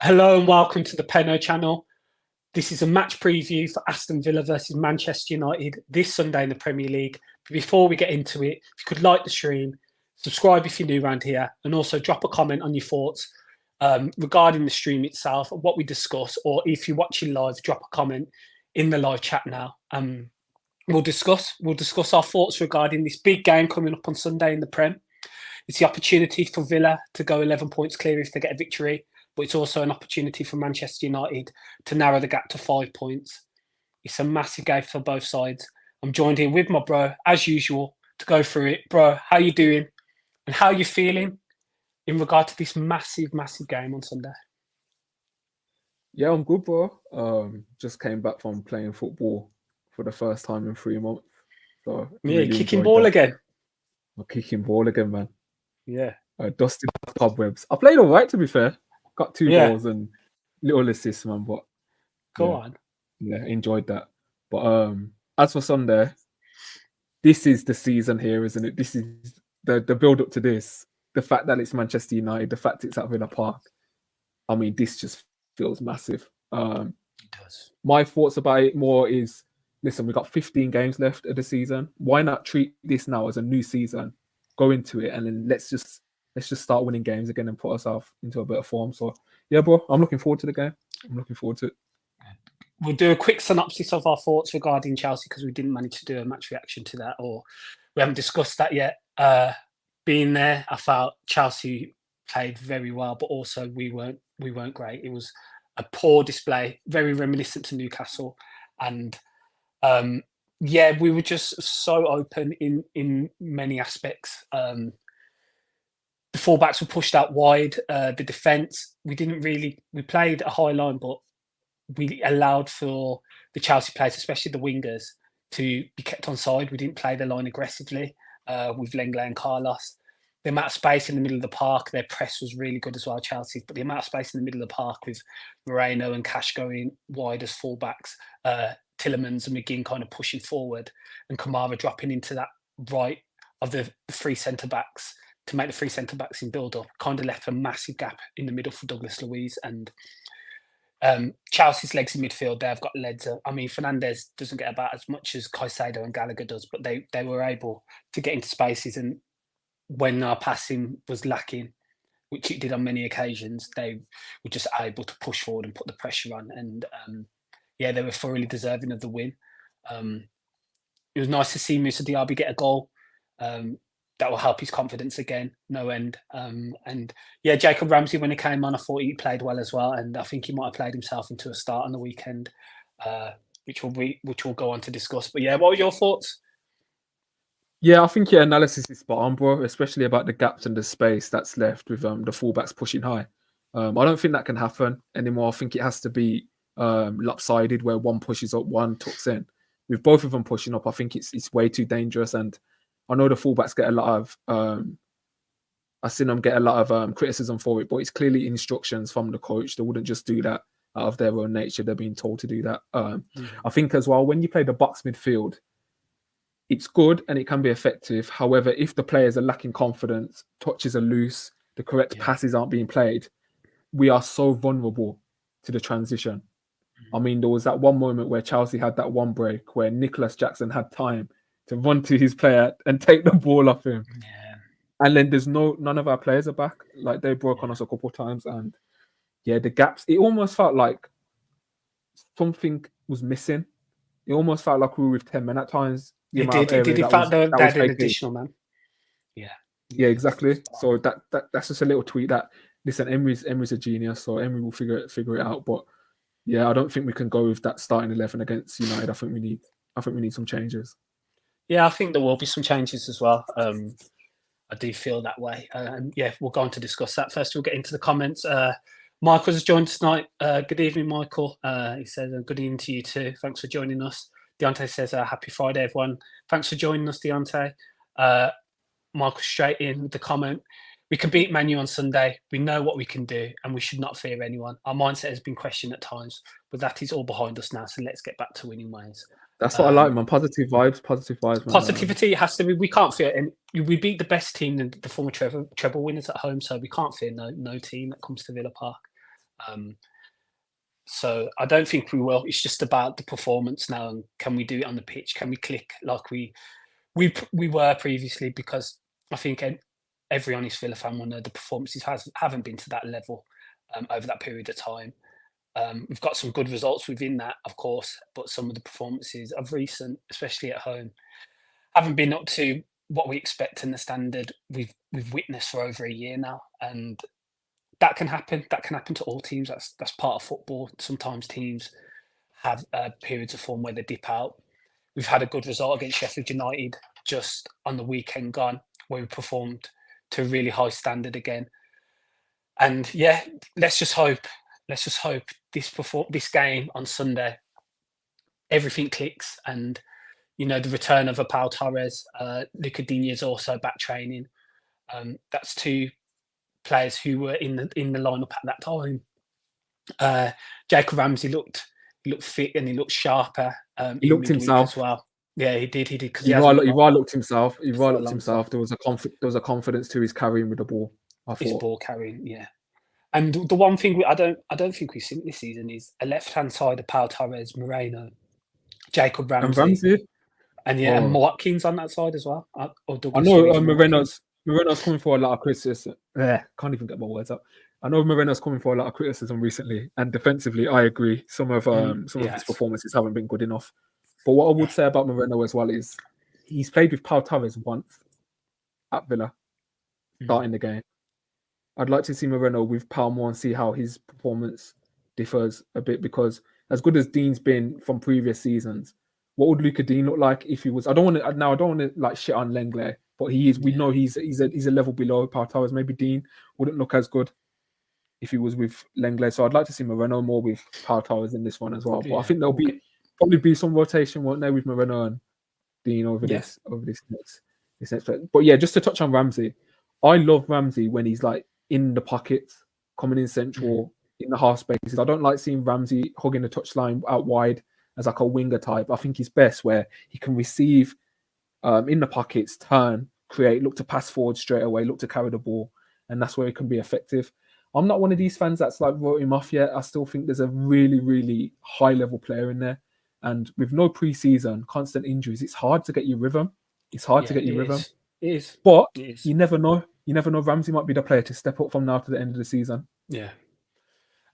Hello and welcome to the Peno channel. This is a match preview for Aston Villa versus Manchester United this Sunday in the Premier League. But before we get into it, if you could like the stream, subscribe if you're new around here, and also drop a comment on your thoughts regarding the stream itself, what we discuss, or if you're watching live, drop a comment in the live chat now. We'll discuss our thoughts regarding this big game coming up on Sunday in the Prem. It's the opportunity for Villa to go 11 points clear if they get a victory, but it's also an opportunity for Manchester United to narrow the gap to 5 points. It's a massive game for both sides. I'm joined in with my bro, as usual, to go through it. Bro, how you doing? And how you feeling in regard to this massive game on Sunday? Yeah, I'm good, bro. Just came back from playing football for the first time in 3 months. So Yeah, really kicking enjoyed ball that. again. I'm kicking ball again, man. Yeah. Dusted cobwebs. I played all right, to be fair. Got 2 Yeah. goals and little assists, man. But Go on. yeah, enjoyed that. But as for Sunday, this is the season here, isn't it? This is the build up to this. The fact that it's Manchester United, the fact it's at Villa Park. I mean, this just feels massive. It does. My thoughts about it more is, listen, we've got 15 games left of the season. Why not treat this now as a new season? Go into it and then let's just start winning games again and put ourselves into a better form. So yeah, bro, I'm looking forward to the game. I'm looking forward to it. We'll do a quick synopsis of our thoughts regarding Chelsea because we didn't manage to do a match reaction to that, or we haven't discussed that yet. Being there, I felt Chelsea played very well, but also we weren't great. It was a poor display, very reminiscent to Newcastle, and we were just so open in many aspects. The fullbacks were pushed out wide. The defence, we played a high line, but we allowed for the Chelsea players, especially the wingers, to be kept on side. We didn't play the line aggressively with Lenglet and Carlos. The amount of space in the middle of the park, their press was really good as well, Chelsea. But the amount of space in the middle of the park with Moreno and Cash going wide as fullbacks, Tillemans and McGinn kind of pushing forward, and Kamara dropping into that right of the three centre backs to make the three centre backs in build up, kind of left a massive gap in the middle for Douglas Luiz. And Chelsea's legs in midfield, they've got legs. I mean, Fernandes doesn't get about as much as Caicedo and Gallagher does, but they were able to get into spaces. And when our passing was lacking, which it did on many occasions, they were just able to push forward and put the pressure on. And they were thoroughly deserving of the win. It was nice to see Moussa Diaby get a goal. That will help his confidence again, no end. Jacob Ramsey, when he came on, I thought he played well as well, and I think he might have played himself into a start on the weekend, which we'll go on to discuss. But yeah, what were your thoughts? Yeah, I think your analysis is spot on, bro, especially about the gaps and the space that's left with the fullbacks pushing high. I don't think that can happen anymore. I think it has to be lopsided, where one pushes up, one tucks in. With both of them pushing up, I think it's way too dangerous. And I know the fullbacks get a lot of I've seen them get a lot of criticism for it, but it's clearly instructions from the coach. They wouldn't just do that out of their own nature. They're being told to do that. I think as well, when you play the box midfield, it's good and it can be effective. However, if the players are lacking confidence, touches are loose, the correct passes aren't being played, we are so vulnerable to the transition. I mean, there was that one moment where Chelsea had that one break where Nicholas Jackson had time to run to his player and take the ball off him. Yeah. And then none of our players are back. Like, they broke on us a couple of times. And yeah, the gaps, it almost felt like something was missing. It almost felt like we were with 10 men at times. It did. It felt they had an additional man. Yeah. Yeah, exactly. So that's just a little tweet that, listen, Emery's a genius, so Emery will figure it out. But yeah, I don't think we can go with that starting 11 against United. I think we need some changes. Yeah, I think there will be some changes as well. I do feel that way. We'll go on to discuss that. First, we'll get into the comments. Michael has joined us tonight. Good evening, Michael. He says, good evening to you too. Thanks for joining us. Deontay says, happy Friday, everyone. Thanks for joining us, Deontay. Michael straight in with the comment. We can beat Man U on Sunday. We know what we can do, and we should not fear anyone. Our mindset has been questioned at times, but that is all behind us now. So let's get back to winning ways. That's what I like, man. Positive vibes, man. Positivity has to be. We can't fear, and we beat the best team, the former treble winners at home. So we can't fear no team that comes to Villa Park. So I don't think we will. It's just about the performance now, and can we do it on the pitch? Can we click like we were previously? Because I think every honest Villa fan will know the performances haven't been to that level over that period of time. We've got some good results within that, of course, but some of the performances of recent, especially at home, haven't been up to what we expect and the standard we've witnessed for over a year now. And that can happen. That can happen to all teams. That's part of football. Sometimes teams have periods of form where they dip out. We've had a good result against Sheffield United just on the weekend gone, where we performed to a really high standard again. And yeah, let's just hope. Let's just hope this game on Sunday, everything clicks, and the return of a Pau Torres, Luca Digne's also back training. That's two players who were in the lineup at that time. Jacob Ramsey looked fit and he looked sharper. He looked midweek himself. as well. Yeah, he did because He looked himself. He for a looked long himself. There was a confidence to his carrying with the ball. I his thought. ball carrying. Yeah, and the one thing I don't think we've seen this season is a left-hand side of Pau Torres, Moreno, Jacob And Ramsey, Ramsey. and and Watkins on that side as well. Or I Douglas know Luiz and Watkins. Moreno's coming for a lot of criticism. Can't even get my words up. I know Moreno's coming for a lot of criticism recently, and defensively, I agree. Some of his performances haven't been good enough. But what I would say about Moreno as well is he's played with Pau Torres once at Villa, starting the game. I'd like to see Moreno with Pau more and see how his performance differs a bit, because as good as Dean's been from previous seasons, what would Luca Dean look like if he was? I don't want to like shit on Lenglet, but he is. We know he's a level below Pau Torres. Maybe Dean wouldn't look as good if he was with Lenglet. So I'd like to see Moreno more with Pau Torres in this one as well. But I think there'll probably be some rotation, won't there, with Moreno and Dean over this next play. But yeah, just to touch on Ramsey, I love Ramsey when he's like in the pockets, coming in central, in the half spaces. I don't like seeing Ramsey hugging the touchline out wide as like a winger type. I think he's best where he can receive in the pockets, turn, create, look to pass forward straight away, look to carry the ball, and that's where he can be effective. I'm not one of these fans that's like wrote him off yet. I still think there's a really, really high level player in there. And with no preseason, constant injuries, it's hard to get your rhythm. It is. But you never know. You never know. Ramsey might be the player to step up from now to the end of the season. Yeah.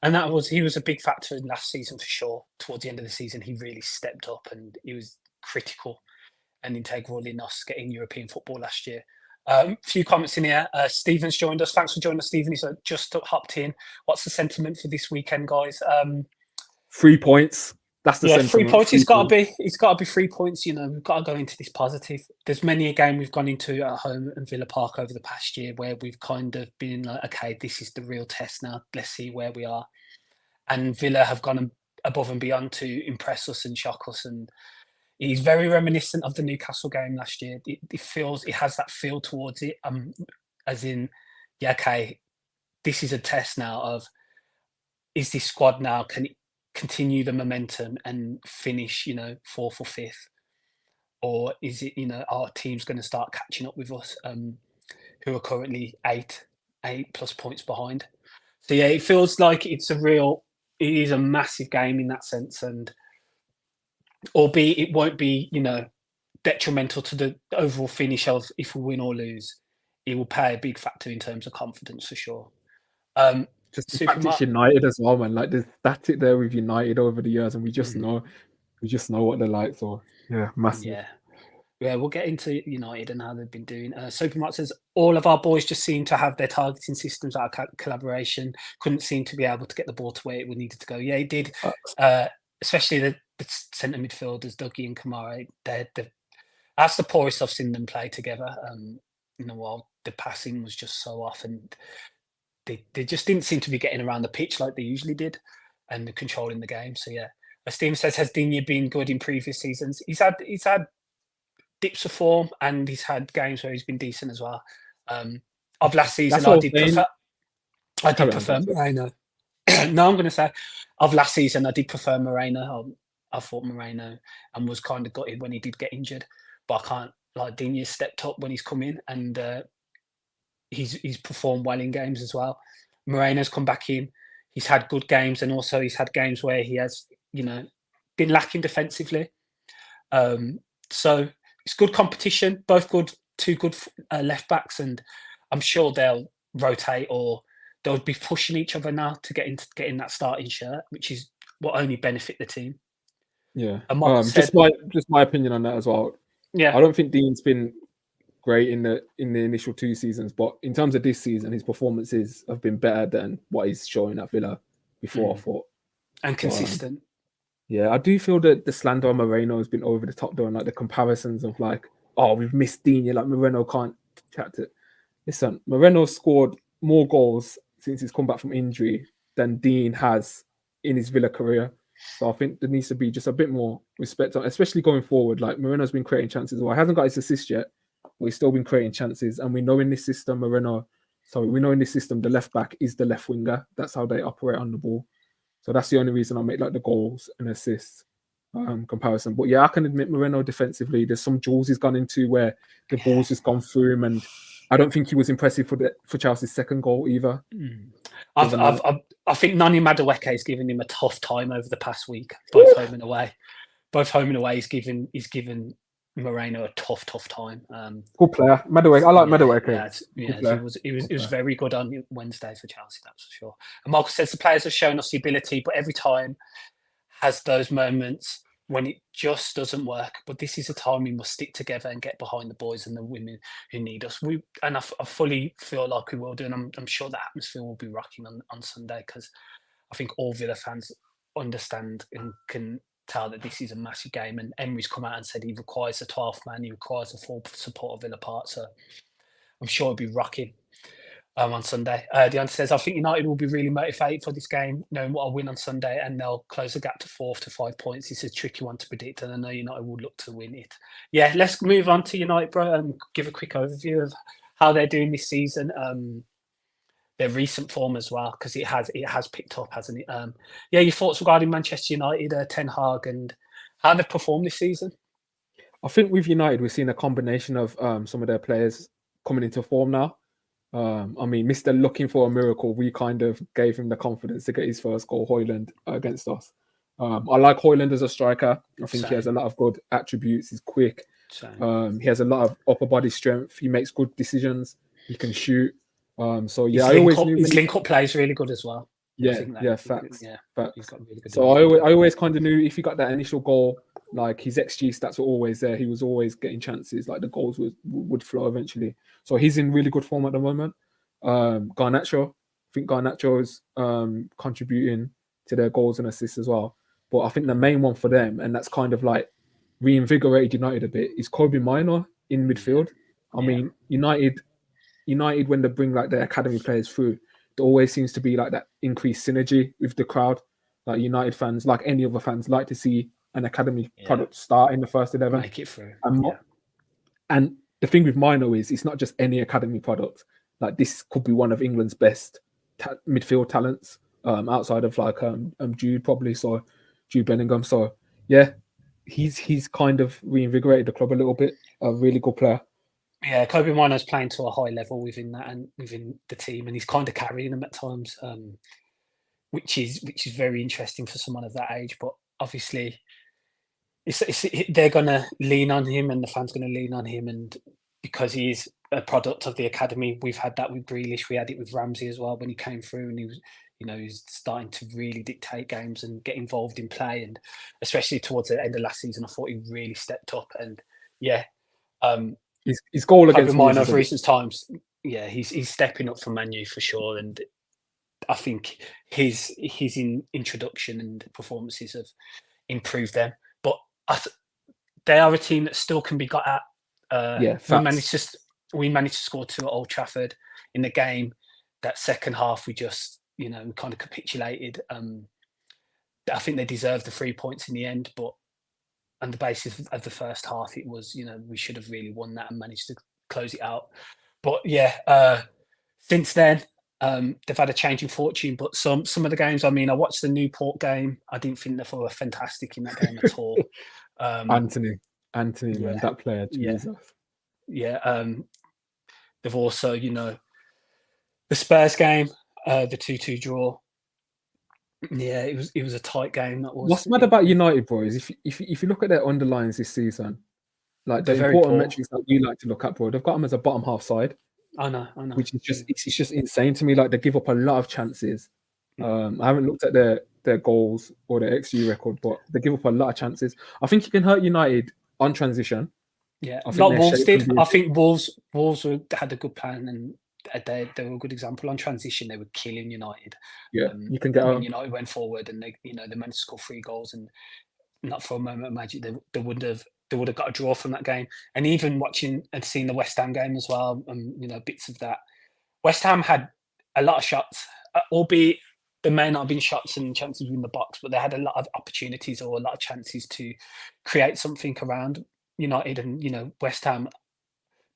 And he was a big factor in last season for sure. Towards the end of the season, he really stepped up and he was critical and integral in us getting European football last year. A few comments in here. Stephen's joined us. Thanks for joining us, Stephen. He's just hopped in. What's the sentiment for this weekend, guys? 3 points. That's the sentiment. 3 points. It's got to be 3 points. We've got to go into this positive. There's many a game we've gone into at home and Villa Park over the past year where we've kind of been like, okay, this is the real test now. Let's see where we are. And Villa have gone above and beyond to impress us and shock us. And he's very reminiscent of the Newcastle game last year. It has that feel towards it. As in, okay, this is a test now of, is this squad now, can it continue the momentum and finish, 4th or 5th? Or is it, our team's going to start catching up with us, who are currently 8+ points behind? So yeah, it feels like it is a massive game in that sense. And albeit it won't be, detrimental to the overall finish of if we win or lose, it will play a big factor in terms of confidence for sure. Just the fact it's United as well, man. Like there's static there with United over the years, and we just know what they're like. So yeah, massive. Yeah, we'll get into United and how they've been doing. Supermark says all of our boys just seem to have their targeting systems out of collaboration. Couldn't seem to be able to get the ball to where it needed to go. Yeah, it did. Especially the centre midfielders, Dougie and Kamara. That's the poorest I've seen them play together in a while. The passing was just so off, and they just didn't seem to be getting around the pitch like they usually did, and controlling the game. So yeah, as Steve says, has Digne been good in previous seasons? He's had dips of form, and he's had games where he's been decent as well. Of last season, I did prefer Moreno. No, I'm going to say of last season, I did prefer Moreno. I thought Moreno and was kind of gutted when he did get injured, but I can't. Like Digne stepped up when he's come in, and he's performed well in games as well. Moreno's come back in. he's had good games, and also he's had games where he has, been lacking defensively. So it's good competition, both good, two good left backs, and I'm sure they'll rotate or they'll be pushing each other now to get in that starting shirt, which is what only benefit the team. Yeah. And Mark Just said, my opinion on that as well. yeah, I don't think Dean's been great in the initial 2 seasons, but in terms of this season, his performances have been better than what he's showing at Villa before. I thought, and so, consistent. yeah, I do feel that the slander on Moreno has been over the top though, and like the comparisons of like, oh, we've missed Dean. You're like Moreno can't chat to. Listen, Moreno scored more goals since he's come back from injury than Dean has in his Villa career. So I think there needs to be just a bit more respect, especially going forward. Like Moreno's been creating chances. Well, he hasn't got his assist yet, but he's still been creating chances. And we know in this system, we know in this system, the left back is the left winger. That's how they operate on the ball. So that's the only reason I make like the goals and assists comparison. But yeah, I can admit Moreno defensively, there's some jewels he's gone into where the ball's just gone through him, and I don't think he was impressive for Chelsea's second goal either. I think Nani Madueke has given him a tough time over the past week, both home and away. He's given Moreno a tough time. Good player, Madueke. I like Madueke. He was very good on Wednesday for Chelsea, that's for sure. And Marcus says the players have shown us the ability, but every time has those moments when it just doesn't work. But this is a time we must stick together and get behind the boys and the women who need us. I fully feel like we will do, and I'm sure the atmosphere will be rocking on Sunday, because I think all Villa fans understand and can tell that this is a massive game. And Emery's come out and said he requires a 12th man, he requires the full support of Villa Park. So I'm sure it'll be rocking on Sunday. Deontay says, I think United will be really motivated for this game, knowing what I'll win on Sunday, and they'll close the gap to 4 to 5 points. It's a tricky one to predict, and I know United will look to win it. Yeah, let's move on to United, bro, and give a quick overview of how they're doing this season. Their recent form as well, because it has picked up, hasn't it? Yeah, your thoughts regarding Manchester United, Ten Hag, and how they've performed this season? I think with United, we're seeing a combination of some of their players coming into form now. I mean, Mr. Looking for a Miracle, we kind of gave him the confidence to get his first goal, Højlund, against us. I like Højlund as a striker. I think he has a lot of good attributes. He's quick. He has a lot of upper body strength. He makes good decisions. He can shoot. So yeah, his link-up play is really good as well. Facts. He's got really good. So I always kind of knew if he got that initial goal, like his XG stats were always there. He was always getting chances. Like the goals would flow eventually. So he's in really good form at the moment. Garnacho, I think Garnacho is contributing to their goals and assists as well. But I think the main one for them, and that's kind of like reinvigorated United a bit, is Kobe Minor in midfield. I mean, United, when they bring like their academy players through, there always seems to be like that increased synergy with the crowd. Like United fans, like any other fans, like to see an academy product start in the first 11. Make it through. And the thing with Mino is it's not just any academy product. Like this could be one of England's best midfield talents, outside of like Jude probably. So Jude Bellingham. So yeah, he's kind of reinvigorated the club a little bit. A really good player. Yeah, Kobe Mino's playing to a high level within that and within the team, and he's kind of carrying them at times, which is very interesting for someone of that age. But obviously, they're gonna lean on him, and the fans gonna lean on him, and because he's a product of the academy. We've had that with Grealish. We had it with Ramsey as well when he came through, and he was, he's starting to really dictate games and get involved in play, and especially towards the end of last season, I thought he really stepped up. And yeah. His goal against Minor of recent times, yeah, he's stepping up for Man U for sure, and I think his introduction and performances have improved them. But they are a team that still can be got at. We managed to score 2 at Old Trafford in the game. That second half, we just we kind of capitulated. I think they deserved the 3 points in the end, but on the basis of the first half, it was, we should have really won that and managed to close it out. But yeah, since then, they've had a change in fortune. But some of the games, I watched the Newport game. I didn't think they were fantastic in that game at all. Anthony, man, that player, Jesus. Yeah. They've also, the Spurs game, the 2-2 draw. Yeah, it was a tight game. That was. What's mad about United, bro, is if you look at their underlines this season, like the They're very important poor. metrics that we like to look at, bro, they've got them as a bottom half side, I know. which is Yeah. just it's just insane to me. Like they give up a lot of chances. I haven't looked at their goals or their XG record, but they give up a lot of chances. I think you can hurt United on transition. Yeah, I think like their Wolves shape can did. be a I bit, think Wolves had a good plan, and they were a good example on transition. They were killing United. yeah. You can get When United went forward and they managed to score 3 goals, and not for a moment of magic they would have got a draw from that game. And even watching and seeing the West Ham game as well, and bits of that. West Ham had a lot of shots, albeit there may not have been shots and chances in the box, but they had a lot of opportunities or a lot of chances to create something around United. And West Ham,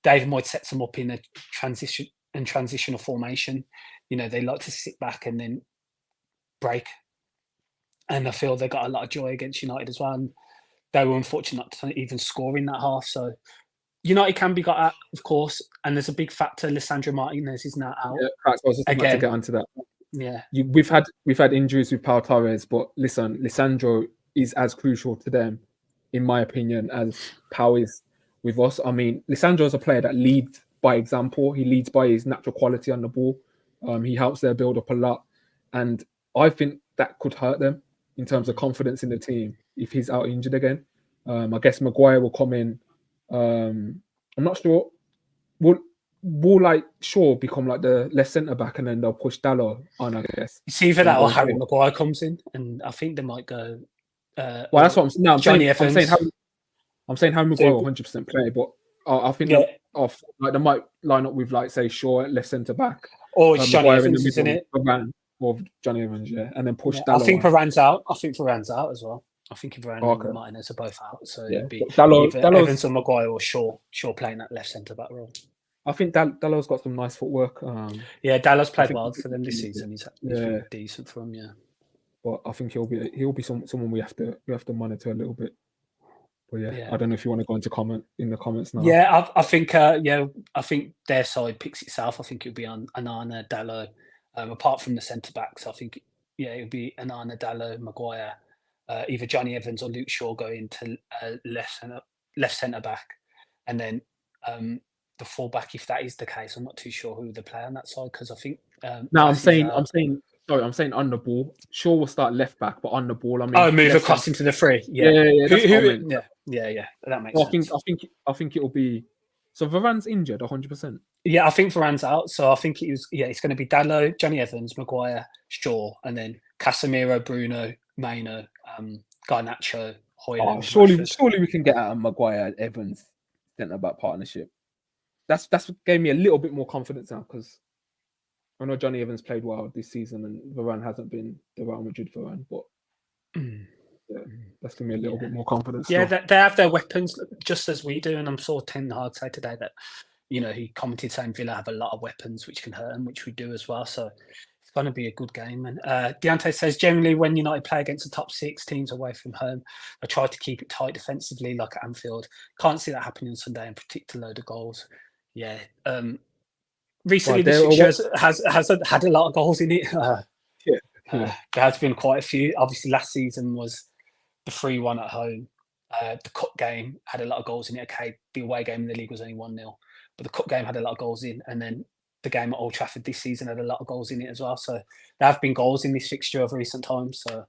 David Moyes sets them up in a transitional formation. They like to sit back and then break. And I feel they got a lot of joy against United as well. And they were unfortunate not to even score in that half. So United can be got at, of course. And there's a big factor. Lissandro Martinez is now out yeah. I was just about to again. get onto that. Yeah. We've had injuries with Pau Torres, but listen, Lissandro is as crucial to them, in my opinion, as Pau is with us. I mean, Lissandro is a player that leads by example. He leads by his natural quality on the ball. He helps their build up a lot, and I think that could hurt them in terms of confidence in the team if he's out injured again. I guess Maguire will come in. I'm not sure. Will like Shaw become like the left centre back, and then they'll push Dalot on, I guess. It's either that or Going Harry forward. Maguire comes in, and I think they might go. Well, that's what I'm. No, Johnny I'm saying Evans. I'm saying Harry Maguire will 100% play, but I think Yeah. they might line up with like say Shaw at left centre back, Or it's Johnny Maguire Evans, in the isn't middle, it? Varane or Johnny Evans, yeah, and then push Yeah. Dalot I think on. Varane's out. I think Varane's out as well. I think Varane Okay. and Martinez are both out. So Yeah, it'd be Dalot, either Evans or Maguire or Shaw playing that left centre back role. I think Dalot's got some nice footwork. Yeah, Dallas played well for them this season. He's Yeah. been decent for them, yeah. But I think he'll be someone we have to monitor a little bit. But yeah, I don't know if you want to go into in the comments now. Yeah, I think I think their side picks itself. I think it'll be on Anana, Dalot, apart from the centre backs. I think it'll be Anana, Dalot, Maguire, either Johnny Evans or Luke Shaw going to left centre back, and then the fullback. If that is the case, I'm not too sure who they play on that side because I think. No, I'm saying on the ball. Shaw will start left back, but on the ball, I mean, move across into the free. Yeah, yeah. That makes sense. I think it'll be. So Varane's injured 100%. Yeah, I think Varane's out. So I think it's going to be Dalot, Johnny Evans, Maguire, Shaw, and then Casemiro, Bruno, Maino, Garnacho, Højlund. Surely we can get out of Maguire, Evans, centre back partnership. That's gave me a little bit more confidence now because I know Johnny Evans played well this season and Varane hasn't been the Real Madrid Varane, but that's giving me a little bit more confidence. Yeah, they have their weapons just as we do, and I'm sure Ten Hag say today that he commented saying Villa have a lot of weapons which can hurt them, which we do as well. So it's going to be a good game. And Deontay says generally when United play against the top 6 teams away from home, they try to keep it tight defensively, like at Anfield. Can't see that happening on Sunday and predict a load of goals. Yeah. Recently, the fixture has had a lot of goals in it. There has been quite a few. Obviously, last season was the 3-1 at home. The cup game had a lot of goals in it. Okay, the away game in the league was only 1-0, but the cup game had a lot of goals in, and then the game at Old Trafford this season had a lot of goals in it as well. So there have been goals in this fixture over recent times. So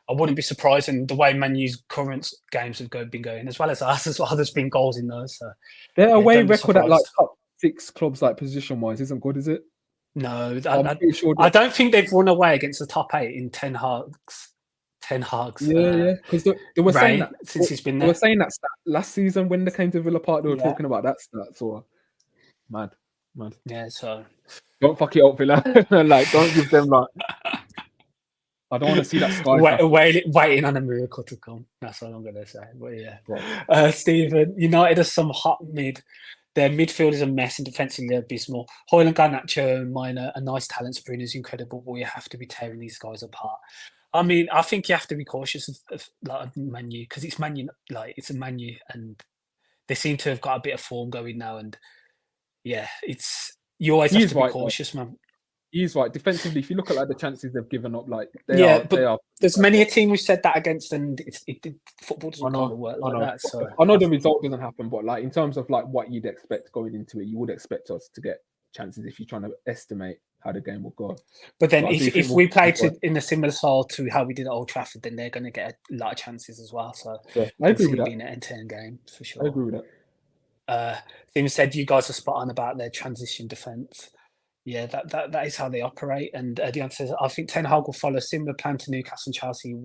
I wouldn't be surprised. And the way Man U's current games have been going, as well as ours as well, there's been goals in those. So their away record at like top 6 clubs, like position wise, isn't good, is it? No, I don't think they've run away against the top 8 in Ten Hag's. Yeah, because they were saying that since he's been there. They were saying that last season when they came to Villa Park. They were talking about that stat. So mad. Yeah, so don't fuck it up, Villa. Like, don't give them like. I don't want to see that sky. Waiting on a miracle to come. That's what I'm going to say. But yeah, Stephen, United are some hot mid. Their midfield is a mess and defensively they're abysmal. Højlund, Garnacho, and Maino are nice talents. Bruno's incredible, but you have to be tearing these guys apart. I mean, I think you have to be cautious of Man U because it's Man U, it's a Man U, and they seem to have got a bit of form going now. And yeah, you always have to be cautious, man. He's right. Defensively, if you look at like the chances they've given up, like they but are. there's many a team we've said that against, and football doesn't kind of work like that. So I know the result doesn't happen, but like in terms of like what you'd expect going into it, you would expect us to get chances if you're trying to estimate how the game will go. But then, if we play in a similar style to how we did at Old Trafford, then they're going to get a lot of chances as well. So yeah, I agree with that. Being an end-to-end game for sure. I agree with that. Tim said you guys are spot on about their transition defence. Yeah, that is how they operate. And Dion says, I think Ten Hag will follow a similar plan to Newcastle and Chelsea,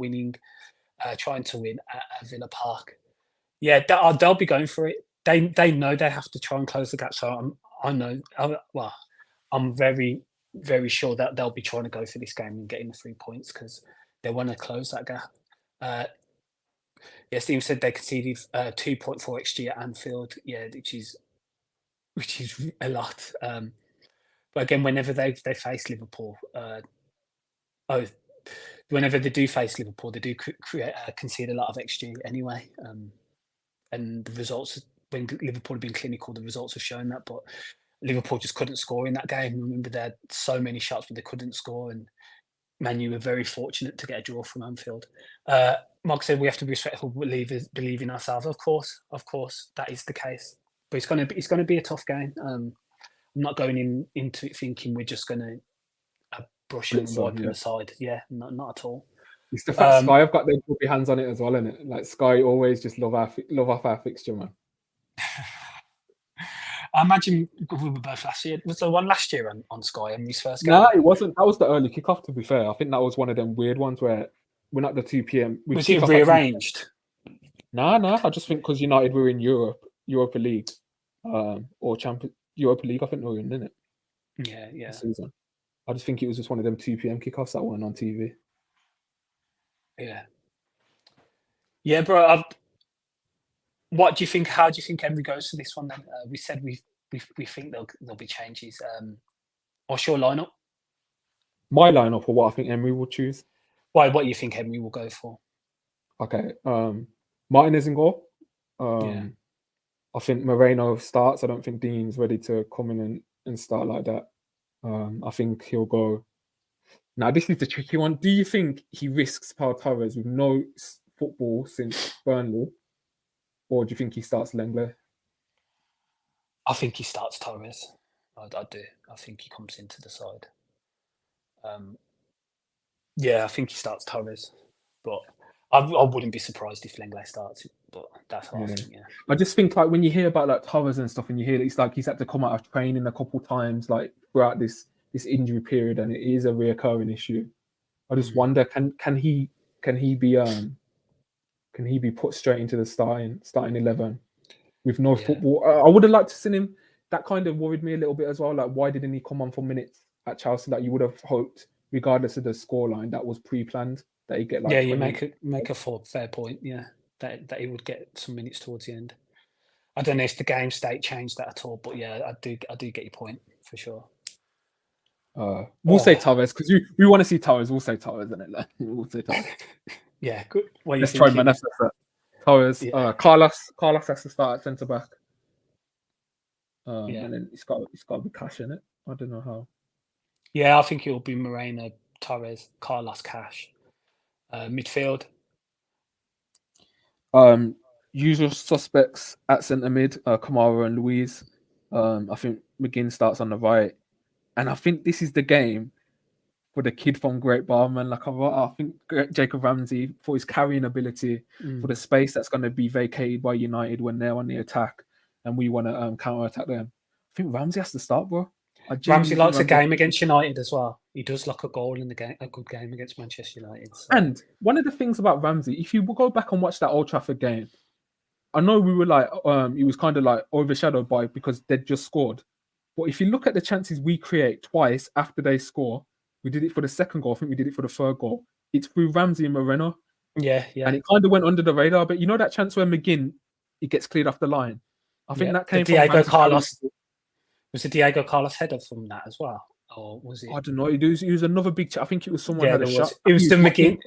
trying to win at Villa Park. Yeah, they'll be going for it. They know they have to try and close the gap. So I'm very, very sure that they'll be trying to go for this game and getting the 3 points because they want to close that gap. Yeah, Steve said they conceded 2.4 XG at Anfield. Yeah, which is a lot. But again, whenever they face Liverpool, whenever they do face Liverpool, they do concede a lot of XG anyway. And the results, when Liverpool have been clinical, the results have shown that. But Liverpool just couldn't score in that game. Remember, they had so many shots, but they couldn't score. And Man U were very fortunate to get a draw from Anfield. Mark said we have to be respectful, believe in ourselves. Of course, that is the case. But it's going to be a tough game. I'm not going into it thinking we're just going to brush them and wipe them aside. Yeah, not at all. It's the fact Sky have got their hands on it as well, isn't it? Like Sky always just love off our fixture, man. I imagine we were both last year. Was there one last year on Sky in his first game? No, it wasn't. That was the early kickoff, to be fair. I think that was one of them weird ones where we're not the 2 p.m. Was it rearranged? No. I just think because United were in Europa League, or Europa League, I think they were in, didn't it? Yeah. Season. I just think it was just one of them 2 p.m. kickoffs that weren't on TV. Yeah, bro. What do you think? How do you think Emery goes to this one? Then we said we think there'll be changes. What's your lineup? My lineup, or what I think Emery will choose. Why? What you think Emery will go for? Okay, Martinez in goal. I think Moreno starts. I don't think Dean's ready to come in and start like that. I think he'll go. Now, this is the tricky one. Do you think he risks Pau Torres with no football since Burnley? Or do you think he starts Lenglet? I think he starts Torres. I do. I think he comes into the side. I think he starts Torres. But I wouldn't be surprised if Lenglet starts. But that's how I think, I just think like when you hear about like Torres and stuff, and you hear that it's like he's had to come out of training a couple times like throughout this injury period, and it is a reoccurring issue. I just wonder, can he be put straight into the starting 11 with no football? I would have liked to see him. That kind of worried me a little bit as well. Like, why didn't he come on for minutes at Chelsea? Like, you would have hoped, regardless of the scoreline, that was pre-planned that he get like. You make a fair point. Yeah, that he would get some minutes towards the end. I don't know if the game state changed that at all, but yeah, I do get your point for sure. We'll say Torres because we want to see Torres. We'll say Torres, isn't it? We'll say Torres. Yeah, good. Let's try, man. That's Torres. Carlos has to start at centre back. And then it's got to be Cash in it. I don't know how. Yeah, I think it'll be Moreno, Torres, Carlos, Cash. Midfield. Usual suspects at centre mid, Kamara and Luiz. I think McGinn starts on the right. And I think this is the game for the kid from Great Barman. Like I think Jacob Ramsey, for his carrying ability, for the space that's going to be vacated by United when they're on the attack, and we want to counter-attack them. I think Ramsey has to start, bro. Ramsey likes a game against United as well. He does like a goal in the game, a good game against Manchester United. So. And one of the things about Ramsey, if you go back and watch that Old Trafford game, I know we were like, he was kind of like overshadowed by because they'd just scored. But if you look at the chances we create twice after they score, we did it for the second goal. I think we did it for the third goal. It's through Ramsey and Moreno. Yeah. And it kind of went under the radar. But you know that chance where McGinn, it gets cleared off the line? I think that came from Diego Carlos. Was it Diego Carlos header from that as well? Or was it? I don't know. It was another big chance. I think it was someone had a shot. It was the McGinn.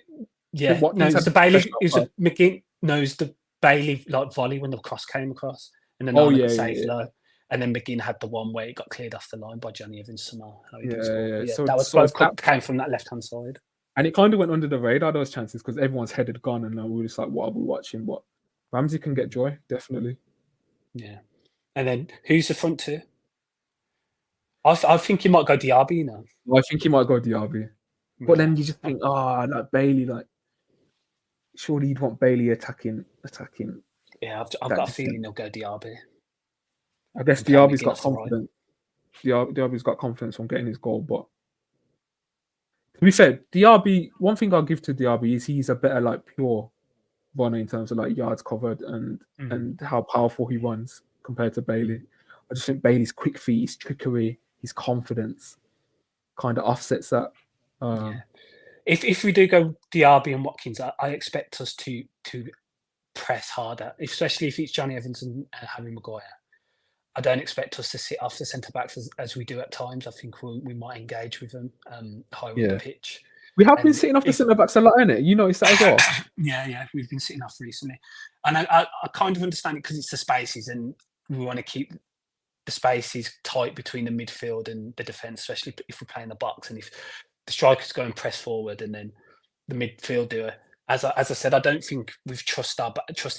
Yeah. No, it was the Bailey. It was the McGinn. No, it was the Bailey like volley when the cross came across. And then save low. And then McGinn had the one where it got cleared off the line by Johnny Evans somehow. How he didn't score. Yeah. But yeah, So that was so both that came from that left-hand side. and it kind of went under the radar, those chances, because everyone's head had gone, and we were just like, what are we watching? But Ramsey can get joy, definitely. Yeah. And then who's the front two? I think you might go Diaby, you know. Well, I think he might go Diaby. But then you just think, like Bailey, like surely you'd want Bailey attacking. Yeah, I've got a feeling he'll go Diaby. I guess Diaby's got confidence. Diaby's got confidence on getting his goal, but to be fair, Diaby, one thing I'll give to Diaby is he's a better like pure runner in terms of like yards covered and how powerful he runs compared to Bailey. I just think Bailey's quick feet, his trickery, his confidence kind of offsets that. Yeah. If we do go Diaby and Watkins, I expect us to press harder, especially if it's Johnny Evans and Harry Maguire. I don't expect us to sit off the centre backs as we do at times. I think we might engage with them higher up the pitch. We have been sitting off the centre backs a lot, innit? You notice that as well. Yeah, we've been sitting off recently, and I kind of understand it because it's the spaces, and we want to keep the spaces tight between the midfield and the defence, especially if we're playing the box, and if the strikers go and press forward, and then the midfield do it. As I said, I don't think we've trusted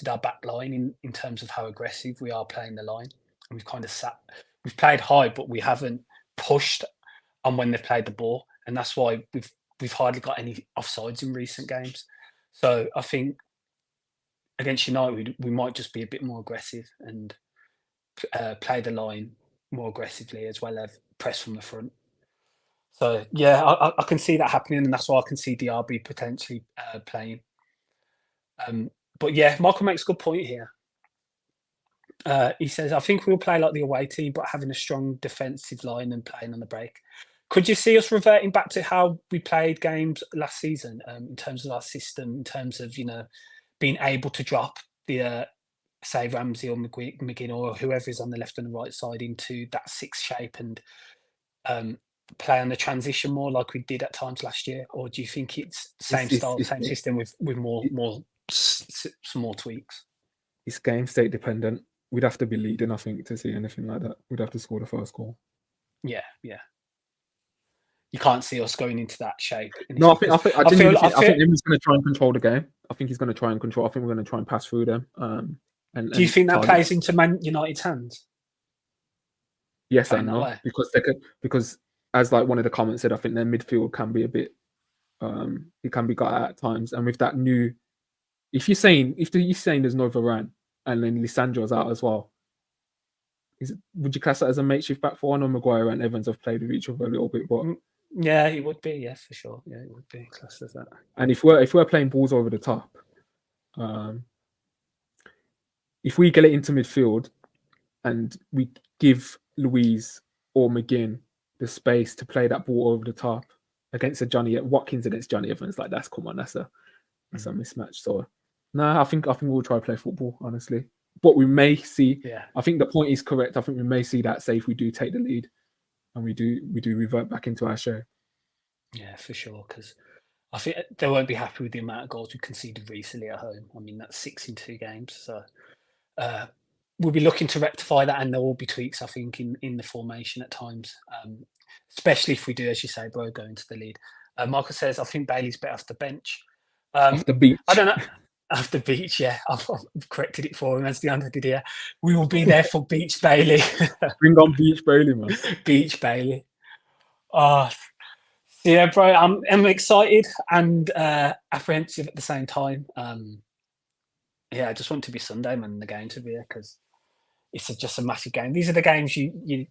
our back line in terms of how aggressive we are playing the line. And we've kind of we've played high, but we haven't pushed on when they've played the ball. And that's why we've hardly got any offsides in recent games. So I think against United, we might just be a bit more aggressive and play the line more aggressively as well as press from the front. So yeah, I can see that happening, and that's why I can see Diaby potentially playing. But yeah, Michael makes a good point here. He says, I think we'll play like the away team, but having a strong defensive line and playing on the break. Could you see us reverting back to how we played games last season in terms of our system, in terms of, being able to drop the, say, Ramsey or McGinn or whoever is on the left and the right side into that six shape and play on the transition more like we did at times last year? Or do you think it's same style, same system with some more tweaks? It's game state dependent. We'd have to be leading, I think, to see anything like that. We'd have to score the first goal. Yeah. You can't see us going into that shape. No, I think he's going to try and control the game. I think he's going to try and control. I think we're going to try and pass through them. Do you think that plays into Man United's hands? Yes and no, because as like one of the comments said, I think their midfield can be a bit. It can be got at times, and with that new, if you're saying there's no Varane and then Lisandro's out as well, would you class that as a makeshift back four? I know Maguire and Evans have played with each other a little bit, but yeah, it would be, yeah, for sure. Yeah, it would be classed as that. And if we're playing balls over the top, if we get it into midfield and we give Louise or McGinn the space to play that ball over the top against Watkins against Johnny Evans, like that's a mismatch. So no, I think we'll try to play football, honestly. But we may see. Yeah. I think the point is correct. I think we may see that. Say if we do take the lead, and we do revert back into our show. Yeah, for sure. Because I think they won't be happy with the amount of goals we conceded recently at home. I mean, that's 6 in 2 games. So we'll be looking to rectify that, and there will be tweaks, I think, in the formation at times, especially if we do, as you say, bro, go into the lead. Michael says, I think Bailey's better off the bench. Off the beach. I don't know. Off the beach, yeah. I've corrected it for him, as Deandre did here. We will be there for Beach Bailey. Bring on Beach Bailey, man. Beach Bailey. Oh, yeah, bro. I'm excited and apprehensive at the same time. Yeah, I just want it to be Sunday, man, the game to be here, because it's just a massive game. These are the games you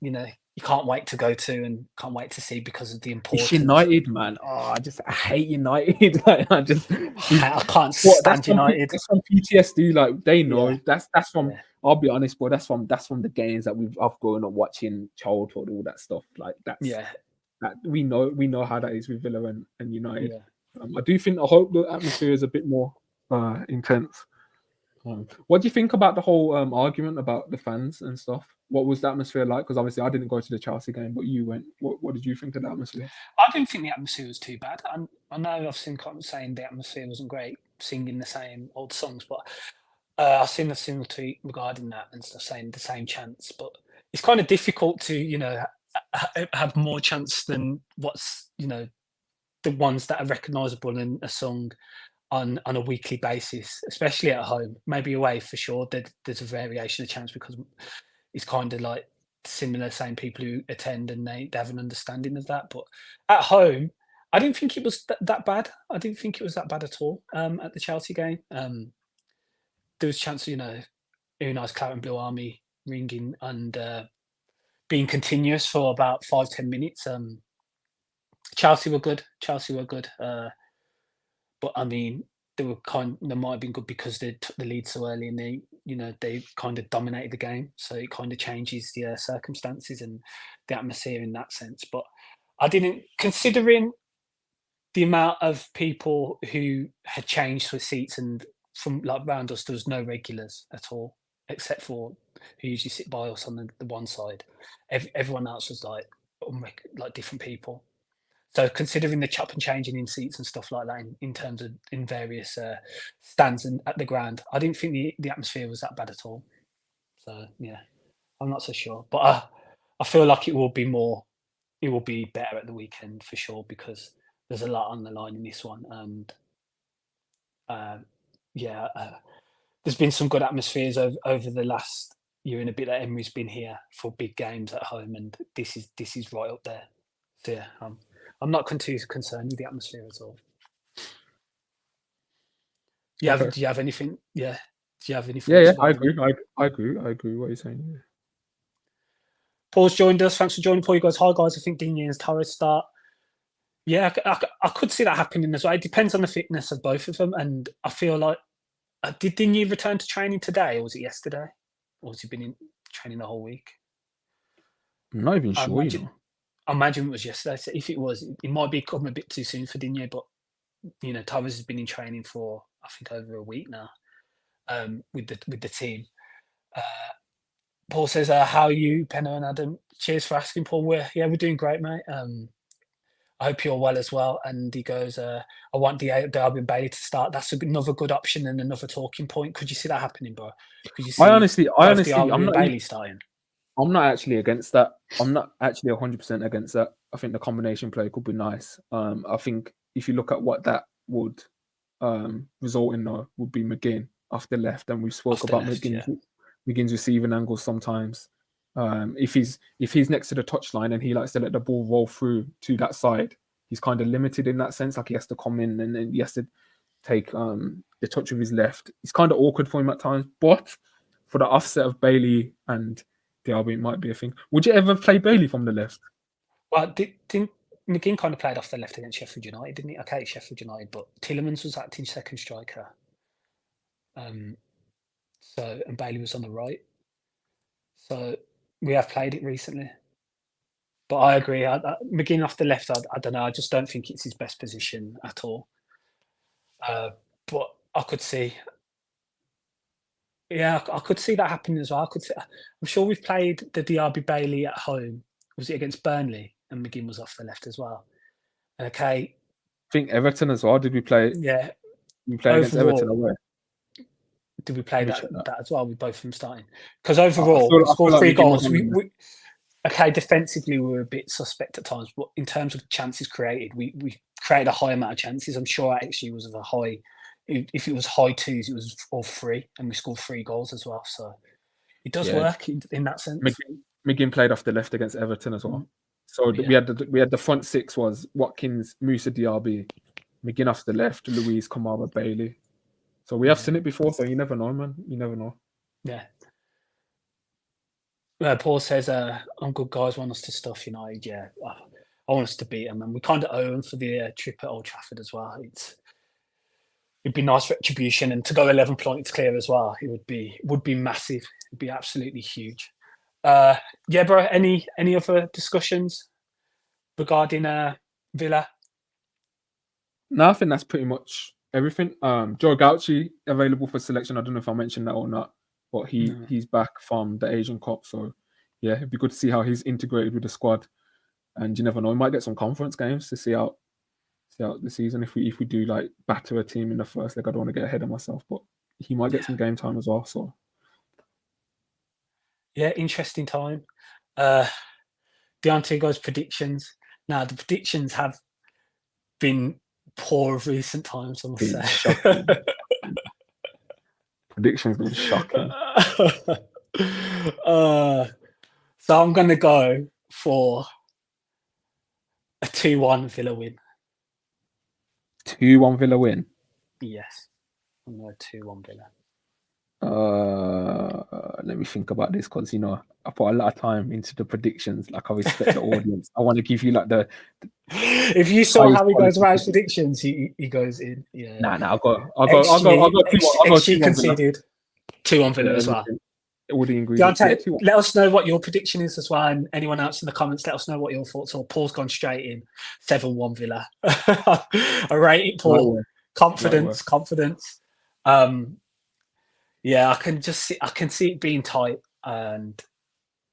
can't wait to go to and can't wait to see because of the importance. It's United, man. Oh, I hate United. I can't stand United. That's from PTSD. Like they know. Yeah. That's from. Yeah. I'll be honest, but that's from the games that I've grown up watching, childhood, all that stuff. Like that's that we know how that is with Villa and United. Yeah. I hope the atmosphere is a bit more intense. What do you think about the whole argument about the fans and stuff? What was the atmosphere like? Because obviously I didn't go to the Chelsea game, but you went. What did you think of the atmosphere? I didn't think the atmosphere was too bad. I know I've seen comments saying the atmosphere wasn't great, singing the same old songs, but I've seen a similar tweet regarding that and stuff saying the same chants. But it's kind of difficult to have more chance than what's the ones that are recognisable and are sung on a weekly basis, especially at home. Maybe away for sure. There's a variation of chance because it's kind of like similar, same people who attend and they have an understanding of that. But at home, I didn't think it was that bad. I didn't think it was that bad at all at the Chelsea game. There was chance, Unai's Claret and Blue Army ringing and being continuous for about 5-10 minutes. Chelsea were good. Chelsea were good. But I mean, they might have been good because they took the lead so early and they kind of dominated the game. So it kind of changes the circumstances and the atmosphere in that sense. But I didn't, considering the amount of people who had changed for seats and from like around us, there was no regulars at all, except for who usually sit by us on the one side. Everyone else was like different people. So considering the chop and changing in seats and stuff like that in terms of in various stands and at the ground, I didn't think the atmosphere was that bad at all. So yeah, I'm not so sure, but I feel like it will be better at the weekend for sure because there's a lot on the line in this one, and yeah, there's been some good atmospheres over the last year and a bit that Emery's been here for big games at home, and this is right up there. So yeah, I'm not too concerned with the atmosphere at all. Okay. Do you have anything? Yeah. Do you have any Yeah, thoughts I regarding agree. it? I agree. I agree. What you're saying. Yeah. Paul's joined us. Thanks for joining, Paul. He goes, hi, guys. I think Digne and Torres start. Yeah, I could see that happening as well. It depends on the fitness of both of them. And I feel like, did Digne return to training today or was it yesterday? Or has he been in training the whole week? I'm not even I sure, imagine it was yesterday. So if it was, it might be come a bit too soon for Digne, but Torres has been in training for I think over a week now with the team. Paul says, "How are you, Penno and Adam?" Cheers for asking, Paul. We're doing great, mate. I hope you're well as well. And he goes, "I want Derby and Bailey to start. That's another good option and another talking point. Could you see that happening, bro? Could you see I honestly, both Derby and Bailey starting?" I'm not actually against that. I'm not actually 100% against that. I think the combination play could be nice. I think if you look at what that would result in, though, would be McGinn off the left, and we spoke about McGinn's receiving angles sometimes. If he's next to the touchline and he likes to let the ball roll through to that side, he's kind of limited in that sense. Like he has to come in and then he has to take the touch with his left. It's kind of awkward for him at times, but for the offset of Bailey and Diaby, it might be a thing. Would you ever play Bailey from the left? Well, didn't McGinn kind of played off the left against Sheffield United, didn't he? Okay, Sheffield United, but Tielemans was acting second striker. So and Bailey was on the right. So we have played it recently. But I agree. McGinn off the left, I don't know. I just don't think it's his best position at all. But I could see. Yeah, I could see that happening as well. I'm sure we've played the DRB Bailey at home. Was it against Burnley? And McGinn was off the left as well. Okay. I think Everton as well. Did we play? Yeah. We play against Everton away. Did we play that as well with both of them starting? Because overall, we I scored feel 3 like goals. Okay, defensively we were a bit suspect at times, but in terms of chances created, we created a high amount of chances. I'm sure actually was of a high. If it was high twos, it was all 3, and we scored 3 goals as well. So it does work in that sense. McGinn played off the left against Everton as well. So we had the front 6 was Watkins, Musa Diaby, McGinn off the left, Louise, Kamara, Bailey. So we have seen it before, so you never know, man. You never know. Yeah. Paul says, "I'm good guys want us to stuff United." Yeah, I want us to beat them, and we kind of owe them for the trip at Old Trafford as well. It'd be nice retribution, and to go 11 points clear as well. It would be massive. It'd be absolutely huge. Yeah, bro. Any other discussions regarding Villa? No, I think that's pretty much everything. Joe Gauchi available for selection. I don't know if I mentioned that or not, but he's back from the Asian Cup. So yeah, it'd be good to see how he's integrated with the squad. And you never know, we might get some conference games to see out the season. If we do like batter a team in the first leg, I don't want to get ahead of myself, but he might get some game time as well. So yeah, interesting time. Deontay goes predictions. Now the predictions have been poor of recent times, I must Been say. shocking. Predictions been shocking. So I'm gonna go for a 2-1 Villa win. 2-1 Villa win. Yes, I'm going 2-1 Villa. Let me think about this because I put a lot of time into the predictions. Like I respect the audience. I want to give you like the. If you saw how he goes around his predictions, he goes in. Yeah. Nah. I'll go 2-1. XG conceded 2-1 Villa as well. All the ingredients. Deontay, let us know what your prediction is as well, and anyone else in the comments, let us know what your thoughts are. Paul's gone straight in 7-1 Villa. I rate it, Paul. Confidence. Yeah, I can see it being tight, and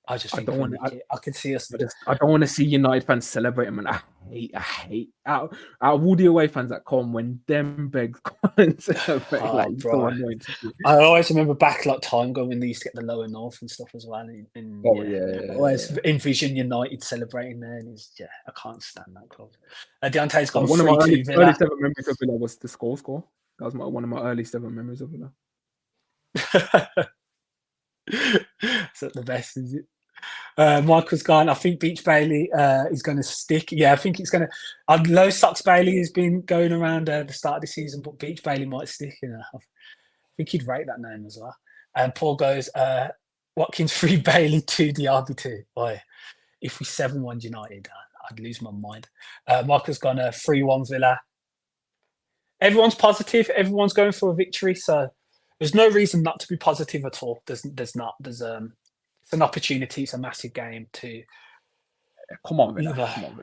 I just think I can see us. I don't want to see United fans celebrating, man. I hate out all the away fans that come when them begs come and celebrate. So annoying to see. I always remember back like time ago when they used to get the lower north and stuff as well. And I always envision United celebrating there, and I can't stand that club. Deontay's gone 3-2 Villa. Earliest ever memories of Villa was the score. That was one of my earliest ever memories of Villa. Is that the best? Is it? Michael's gone. I think Beach Bailey is going to stick. Yeah, I think it's going to. Low Socks Bailey has been going around the start of the season, but Beach Bailey might stick. I think he'd rate that name as well. And Paul goes, Watkins 3, Bailey 2, Diaby 2. Boy, if we 7-1 United, I'd lose my mind. Michael's gone 3-1 Villa. Everyone's positive. Everyone's going for a victory. So there's no reason not to be positive at all. There's not. There's it's an opportunity. It's a massive game to come on, Villa.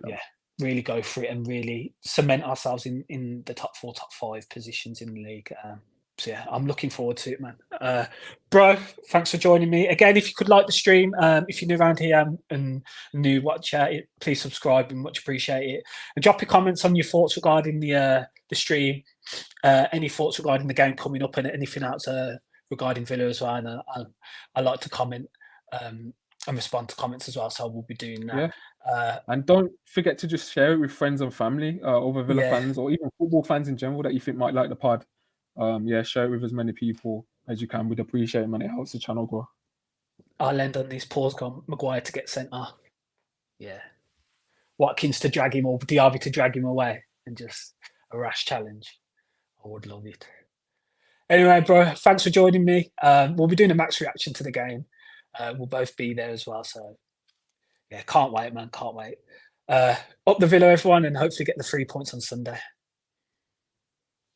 Yeah, really go for it and really cement ourselves in the top 4, top 5 positions in the league. So yeah, I'm looking forward to it, man. Bro, thanks for joining me again. If you could like the stream, if you're new around here and new watch it, please subscribe and much appreciate it. And drop your comments on your thoughts regarding the stream, any thoughts regarding the game coming up, and anything else regarding Villa as well. And I like to comment and respond to comments as well, so I will be doing that. And don't forget to just share it with friends and family, other Villa fans, or even football fans in general that you think might like the pod. Share it with as many people as you can. We'd appreciate it, man. It helps the channel grow. I'll end on these pause. Gone Maguire to get sent off. Yeah, Watkins to drag him, or Diaby to drag him away, and just a rash challenge. I would love it. Anyway, bro, thanks for joining me. We'll be doing a max reaction to the game. We'll both be there as well. So yeah, can't wait, man. Can't wait. Up the Villa, everyone, and hopefully get the 3 points on Sunday.